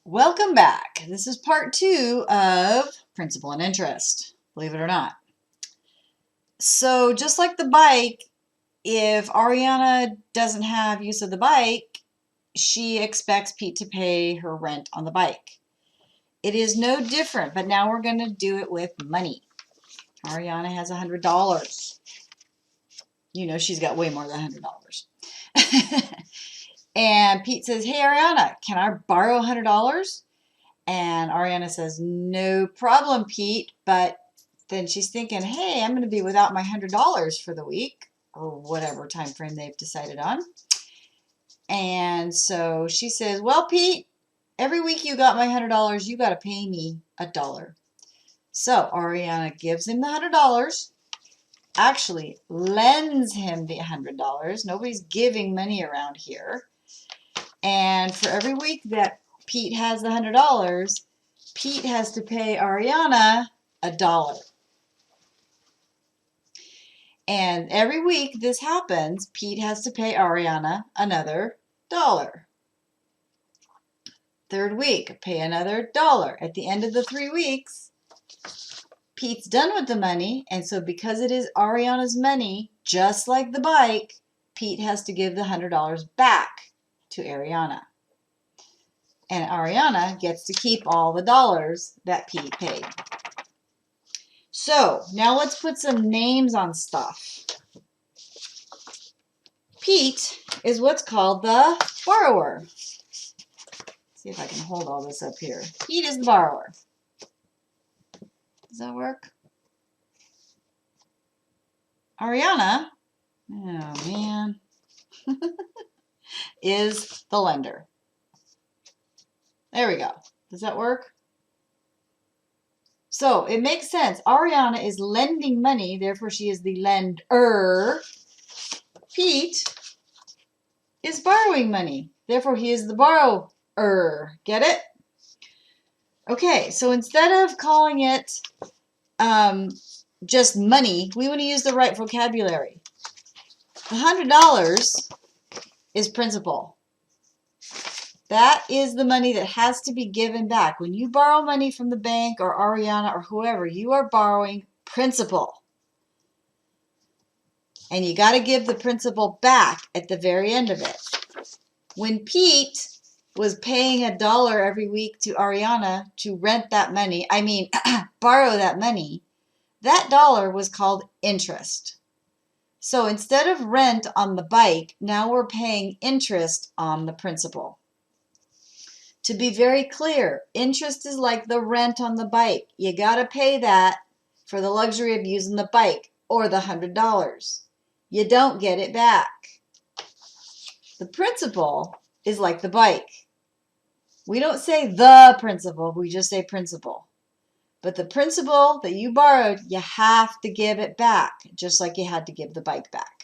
Welcome back. This is part 2 of principal and interest, believe it or not. So just like the bike, if Ariana doesn't have use of the bike, she expects Pete to pay her rent on the bike. It is no different, but now we're going to do it with money. Ariana has $100. You know she's got way more than $100. And Pete says, "Hey Ariana, can I borrow $100? And Ariana says, "No problem, Pete." But then she's thinking, hey, I'm going to be without my $100 for the week or whatever time frame they've decided on. And so she says, "Well, Pete, every week you got my $100, you got to pay me $1." So Ariana gives him the $100, actually lends him the $100. Nobody's giving money around here. And for every week that Pete has the $100, Pete has to pay Ariana $1. And every week this happens, Pete has to pay Ariana another $1. Third week, pay another $1. At the end of the 3 weeks, Pete's done with the money, and so because it is Ariana's money, just like the bike, Pete has to give the $100 back to Ariana. And Ariana gets to keep all the dollars that Pete paid. So now let's put some names on stuff. Pete is what's called the borrower. See if I can hold all this up here. Pete is the borrower. Does that work? Ariana, oh man, is the lender. There we go. Does that work? So it makes sense. Ariana is lending money, therefore she is the lender. Pete is borrowing money, therefore he is the borrower. Get it? Okay, so instead of calling it just money, we want to use the right vocabulary. The $100 is principal. That is the money that has to be given back. When you borrow money from the bank or Ariana or whoever, you are borrowing principal. And you got to give the principal back at the very end of it. When Pete was paying $1 every week to Ariana to rent that money, borrow that money, that $1 was called interest. So instead of rent on the bike, now we're paying interest on the principal. To be very clear, interest is like the rent on the bike. You got to pay that for the luxury of using the bike or the $100. You don't get it back. The principal is like the bike. We don't say the principal, we just say principal. But the principal that you borrowed, you have to give it back, just like you had to give the bike back.